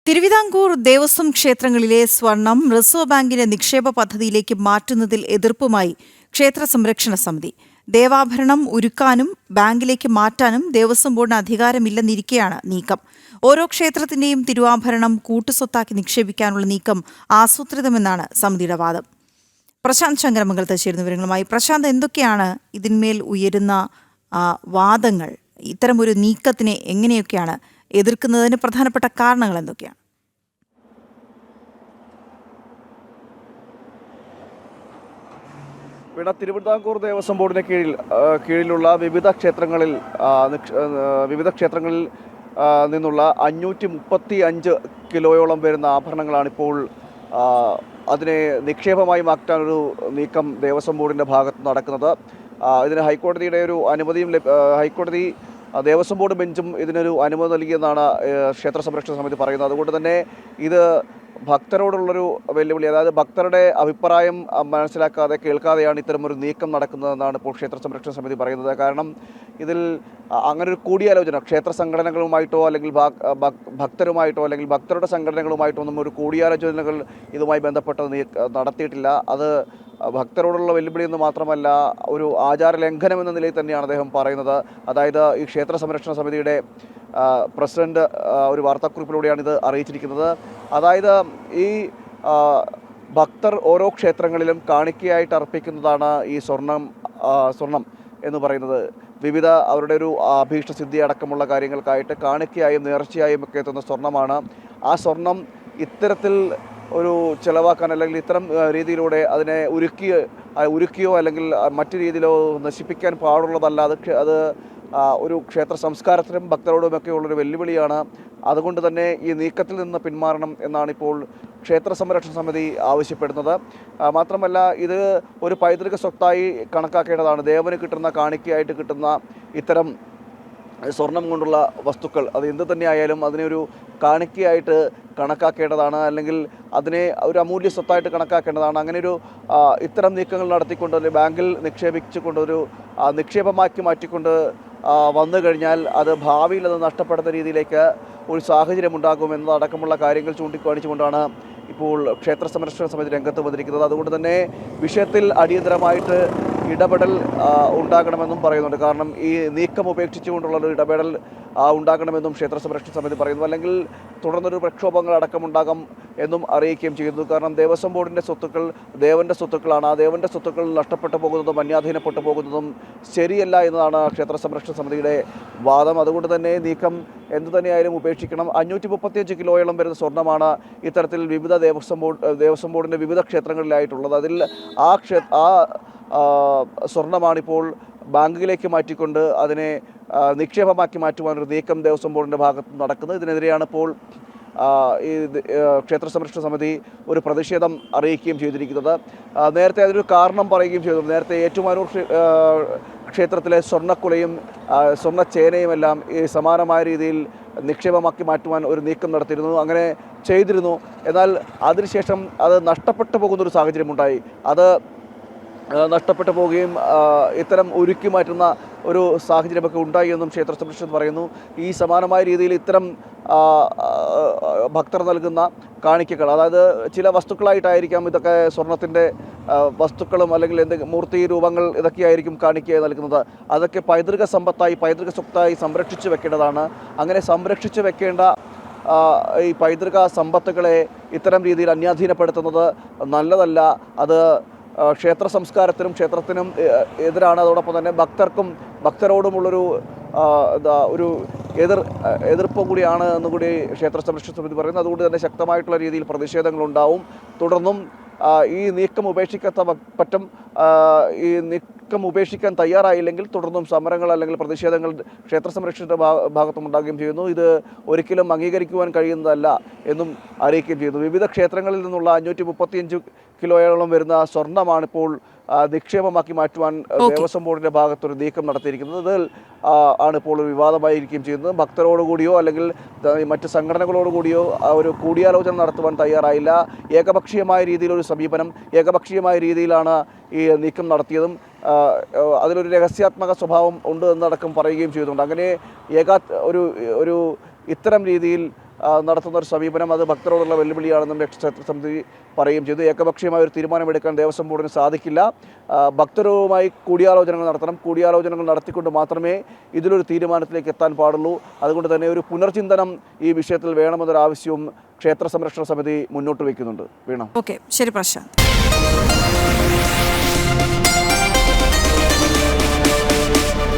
തിരുവിതാംകൂർ ദേവസ്വം ക്ഷേത്രങ്ങളിലെ സ്വർണം റിസർവ് ബാങ്കിന്റെ നിക്ഷേപ പദ്ധതിയിലേക്ക് മാറ്റുന്നതിൽ എതിർപ്പുമായി ക്ഷേത്ര സംരക്ഷണ സമിതി. ദേവാഭരണം ഉരുക്കാനും ബാങ്കിലേക്ക് മാറ്റാനും ദേവസ്വം ബോർഡിന് അധികാരമില്ലെന്നിരിക്കെയാണ് നീക്കം. ഓരോ ക്ഷേത്രത്തിന്റെയും തിരുവാഭരണം കൂട്ടുസ്വത്താക്കി നിക്ഷേപിക്കാനുള്ള നീക്കം ആസൂത്രിതമെന്നാണ് സമിതിയുടെ വാദം. പ്രശാന്ത് ശങ്കരമംഗലത്ത് ചേരുന്ന വിവരങ്ങളുമായി. പ്രശാന്ത്, എന്തൊക്കെയാണ് ഇതിന്മേൽ ഉയരുന്ന വാദങ്ങൾ? ഇത്തരമൊരു നീക്കത്തിനെ എങ്ങനെയൊക്കെയാണ് എതിർക്കുന്നതിന് പ്രധാനപ്പെട്ട കാരണങ്ങൾ എന്തൊക്കെയാണ്? ഇവിടെ തിരുവിതാംകൂർ ദേവസ്വം ബോർഡിന് കീഴിലുള്ള വിവിധ ക്ഷേത്രങ്ങളിൽ നിന്നുള്ള 535 കിലോയോളം വരുന്ന ആഭരണങ്ങളാണിപ്പോൾ അതിനെ നിക്ഷേപമായി മാറ്റാനൊരു നീക്കം ദേവസ്വം ബോർഡിൻ്റെ ഭാഗത്ത് നടക്കുന്നത്. ഇതിന് ഹൈക്കോടതിയുടെ ഒരു അനുമതിയും ഹൈക്കോടതി ദേവസ്വം ബോർഡ് ബെഞ്ചും ഇതിനൊരു അനുമതി നൽകിയെന്നാണ് ക്ഷേത്ര സംരക്ഷണ സമിതി പറയുന്നത്. അതുകൊണ്ട് തന്നെ ഇത് ഭക്തരോടുള്ളൊരു വെല്ലുവിളി, അതായത് ഭക്തരുടെ അഭിപ്രായം മനസ്സിലാക്കാതെ കേൾക്കാതെയാണ് ഇത്തരമൊരു നീക്കം നടക്കുന്നതെന്നാണ് ഇപ്പോൾ ക്ഷേത്ര സംരക്ഷണ സമിതി പറയുന്നത്. കാരണം ഇതിൽ അങ്ങനൊരു കൂടിയാലോചന ക്ഷേത്ര സംഘടനകളുമായിട്ടോ അല്ലെങ്കിൽ ഭക്തരുമായിട്ടോ അല്ലെങ്കിൽ ഭക്തരുടെ സംഘടനകളുമായിട്ടോ ഒന്നും ഒരു കൂടിയാലോചനകൾ ഇതുമായി ബന്ധപ്പെട്ട് നടത്തിയിട്ടില്ല. അത് ഭക്തരോടുള്ള വെല്ലുവിളി എന്ന് മാത്രമല്ല, ഒരു ആചാര ലംഘനം എന്ന നിലയിൽ തന്നെയാണ് അദ്ദേഹം പറയുന്നത്. അതായത് ഈ ക്ഷേത്ര സംരക്ഷണ സമിതിയുടെ പ്രസിഡന്റ് ഒരു വാർത്താക്കുറിപ്പിലൂടെയാണ് ഇത് അറിയിച്ചിരിക്കുന്നത്. അതായത് ഈ ഭക്തർ ഓരോ ക്ഷേത്രങ്ങളിലും കാണിക്കയായിട്ട് അർപ്പിക്കുന്നതാണ് ഈ സ്വർണം എന്ന് പറയുന്നത്. വിവിധ അവരുടെ ഒരു അഭീഷ്ടസിദ്ധി അടക്കമുള്ള കാര്യങ്ങൾക്കായിട്ട് കാണിക്കയായും നേർച്ചയായും ഒക്കെ എത്തുന്ന സ്വർണ്ണമാണ്. ആ സ്വർണം ഇത്തരത്തിൽ ഒരു ചിലവാക്കാൻ അല്ലെങ്കിൽ ഇത്തരം രീതിയിലൂടെ അതിനെ ഉരുക്കിയോ അല്ലെങ്കിൽ മറ്റു രീതിയിലോ നശിപ്പിക്കാൻ പാടുള്ളതല്ല. അത് ഒരു ക്ഷേത്ര സംസ്കാരത്തിനും ഭക്തരോടുമൊക്കെ ഉള്ളൊരു വെല്ലുവിളിയാണ്. അതുകൊണ്ട് തന്നെ ഈ നീക്കത്തിൽ നിന്ന് പിന്മാറണം എന്നാണ് ഇപ്പോൾ ക്ഷേത്ര സംരക്ഷണ സമിതി ആവശ്യപ്പെടുന്നത്. മാത്രമല്ല, ഇത് ഒരു പൈതൃക സ്വത്തായി കണക്കാക്കേണ്ടതാണ്. ദേവന് കിട്ടുന്ന കാണിക്കയായിട്ട് കിട്ടുന്ന ഇത്തരം സ്വർണം കൊണ്ടുള്ള വസ്തുക്കൾ അത് എന്ത് തന്നെയായാലും അതിനെ ഒരു കാണിക്കയായിട്ട് കണക്കാക്കേണ്ടതാണ്, അല്ലെങ്കിൽ അതിനെ ഒരു അമൂല്യ സ്വത്തായിട്ട് കണക്കാക്കേണ്ടതാണ്. അങ്ങനെ ഒരു ഇത്തരം നീക്കങ്ങൾ നടത്തിക്കൊണ്ട് ബാങ്കിൽ നിക്ഷേപിച്ചുകൊണ്ടൊരു നിക്ഷേപമാക്കി മാറ്റിക്കൊണ്ട് വന്നു കഴിഞ്ഞാൽ അത് ഭാവിയിൽ അത് നഷ്ടപ്പെടുന്ന രീതിയിലേക്ക് ഒരു സാഹചര്യം ഉണ്ടാകുമെന്നതടക്കമുള്ള കാര്യങ്ങൾ ചൂണ്ടിക്കാണിച്ചുകൊണ്ടാണ് ഇപ്പോൾ ക്ഷേത്ര സംരക്ഷണ സമിതി രംഗത്ത് വന്നിരിക്കുന്നത്. അതുകൊണ്ട് തന്നെ വിഷയത്തിൽ അടിയന്തരമായിട്ട് ഇടപെടൽ ഉണ്ടാകണമെന്നും പറയുന്നുണ്ട്. കാരണം ഈ നീക്കം ഉപേക്ഷിച്ചുകൊണ്ടുള്ളൊരു ഇടപെടൽ ഉണ്ടാകണമെന്നും ക്ഷേത്ര സംരക്ഷണ സമിതി പറയുന്നു. അല്ലെങ്കിൽ തുടർന്നൊരു പ്രക്ഷോഭങ്ങൾ അടക്കമുണ്ടാകും എന്നും അറിയിക്കുകയും ചെയ്യുന്നു. കാരണം ദേവസ്വം ബോർഡിൻ്റെ സ്വത്തുക്കൾ ദേവൻ്റെ സ്വത്തുക്കളാണ്. ആ ദേവൻ്റെ സ്വത്തുക്കൾ നഷ്ടപ്പെട്ടു പോകുന്നതും അന്യാധീനപ്പെട്ടു പോകുന്നതും ശരിയല്ല എന്നതാണ് ക്ഷേത്ര സംരക്ഷണ സമിതിയുടെ വാദം. അതുകൊണ്ട് തന്നെ നീക്കം എന്തു തന്നെയായാലും ഉപേക്ഷിക്കണം. 535 കിലോയോളം വരുന്ന സ്വർണ്ണമാണ് ഇത്തരത്തിൽ വിവിധ ദേവസ്വം ബോർഡിൻ്റെ വിവിധ ക്ഷേത്രങ്ങളിലായിട്ടുള്ളത്. അതിൽ ആ സ്വർണ്ണമാണിപ്പോൾ ബാങ്കിലേക്ക് മാറ്റിക്കൊണ്ട് അതിനെ നിക്ഷേപമാക്കി മാറ്റുവാനൊരു നീക്കം ദേവസ്വം ബോർഡിൻ്റെ ഭാഗത്ത് നടക്കുന്നത്. ഇതിനെതിരെയാണ് ഇപ്പോൾ ഈ ക്ഷേത്ര സംരക്ഷണ സമിതി ഒരു പ്രതിഷേധം അറിയിക്കുകയും ചെയ്തിരിക്കുന്നത്. നേരത്തെ അതിനൊരു കാരണം പറയുകയും ചെയ്തു. നേരത്തെ ഏറ്റുമാനൂർ ക്ഷേത്രത്തിലെ സ്വർണ്ണക്കുലയും സ്വർണ്ണച്ചേനയുമെല്ലാം ഈ സമാനമായ രീതിയിൽ നിക്ഷേപമാക്കി മാറ്റുവാൻ ഒരു നീക്കം നടത്തിയിരുന്നു. അങ്ങനെ ചെയ്തിരുന്നു. എന്നാൽ അതിനുശേഷം അത് നഷ്ടപ്പെട്ടു പോകുന്നൊരു സാഹചര്യമുണ്ടായി. അത് നഷ്ടപ്പെട്ടു പോവുകയും ഇത്തരം ഉരുക്കി മാറ്റുന്ന ഒരു സാഹചര്യമൊക്കെ ഉണ്ടായി എന്നും ക്ഷേത്ര സംരക്ഷണം പറയുന്നു. ഈ സമാനമായ രീതിയിൽ ഇത്തരം ഭക്തർ നൽകുന്ന കാണിക്കകൾ, അതായത് ചില വസ്തുക്കളായിട്ടായിരിക്കാം ഇതൊക്കെ സ്വർണത്തിൻ്റെ വസ്തുക്കളും അല്ലെങ്കിൽ എന്തെങ്കിലും മൂർത്തി രൂപങ്ങൾ ഇതൊക്കെയായിരിക്കും കാണിക്കയായി നൽകുന്നത്. അതൊക്കെ പൈതൃക സമ്പത്തായി പൈതൃക സ്വത്തായി സംരക്ഷിച്ചു വെക്കേണ്ടതാണ്. അങ്ങനെ സംരക്ഷിച്ചു വെക്കേണ്ട ഈ പൈതൃക സമ്പത്തുകളെ ഇത്തരം രീതിയിൽ അന്യാധീനപ്പെടുത്തുന്നത് നല്ലതല്ല. അത് ക്ഷേത്ര സംസ്കാരത്തിനും ക്ഷേത്രത്തിനും എതിരാണ്. അതോടൊപ്പം തന്നെ ഭക്തരോടുമുള്ളൊരു ഒരു എതിർപ്പ് കൂടിയാണ് എന്നുകൂടി ക്ഷേത്ര സംരക്ഷണ സമിതി പറയുന്നത്. അതുകൊണ്ട് തന്നെ ശക്തമായിട്ടുള്ള രീതിയിൽ പ്രതിഷേധങ്ങളുണ്ടാവും. തുടർന്നും ഈ നീക്കം ഈ നീക്കം ഉപേക്ഷിക്കാൻ തയ്യാറായില്ലെങ്കിൽ തുടർന്നും സമരങ്ങൾ അല്ലെങ്കിൽ പ്രതിഷേധങ്ങൾ ക്ഷേത്ര സംരക്ഷണ ഭാഗത്തുമുണ്ടാകുകയും ചെയ്യുന്നു. ഇത് ഒരിക്കലും അംഗീകരിക്കുവാൻ കഴിയുന്നതല്ല എന്നും അറിയിക്കുകയും ചെയ്യുന്നു. വിവിധ ക്ഷേത്രങ്ങളിൽ നിന്നുള്ള 535 കിലോയോളം വരുന്ന സ്വർണ്ണമാണിപ്പോൾ നിക്ഷേപമാക്കി മാറ്റുവാൻ ദേവസ്വം ബോർഡിൻ്റെ ഭാഗത്തൊരു നീക്കം നടത്തിയിരിക്കുന്നത്. ഇതിൽ ആണ് ഇപ്പോൾ ഒരു വിവാദമായിരിക്കുകയും ചെയ്യുന്നത്. ഭക്തരോടുകൂടിയോ അല്ലെങ്കിൽ മറ്റ് സംഘടനകളോടുകൂടിയോ ഒരു കൂടിയാലോചന നടത്തുവാൻ തയ്യാറായില്ല. ഏകപക്ഷീയമായ രീതിയിലൊരു സമീപനം, ഏകപക്ഷീയമായ രീതിയിലാണ് ഈ നീക്കം നടത്തിയതും അതിലൊരു രഹസ്യാത്മക സ്വഭാവം ഉണ്ട് എന്നടക്കം പറയുകയും ചെയ്തിട്ടുണ്ട്. അങ്ങനെ ഒരു ഇത്തരം രീതിയിൽ നടത്തുന്ന ഒരു സമീപനം അത് ഭക്തരോടുള്ള വെല്ലുവിളിയാണെന്നും ക്ഷേത്ര സമിതി പറയുകയും ചെയ്തു. ഏകപക്ഷീയമായ ഒരു തീരുമാനമെടുക്കാൻ ദേവസ്വം ബോർഡിന് സാധിക്കില്ല. ഭക്തരുമായി കൂടിയാലോചനകൾ നടത്തണം. കൂടിയാലോചനകൾ നടത്തിക്കൊണ്ട് മാത്രമേ ഇതിലൊരു തീരുമാനത്തിലേക്ക് എത്താൻ പാടുള്ളൂ. അതുകൊണ്ട് തന്നെ ഒരു പുനർചിന്തനം ഈ വിഷയത്തിൽ വേണമെന്നൊരു ആവശ്യവും ക്ഷേത്ര സംരക്ഷണ സമിതി മുന്നോട്ട് വയ്ക്കുന്നുണ്ട്. വീണ. ഓക്കെ, ശരി പ്രശാന്ത്.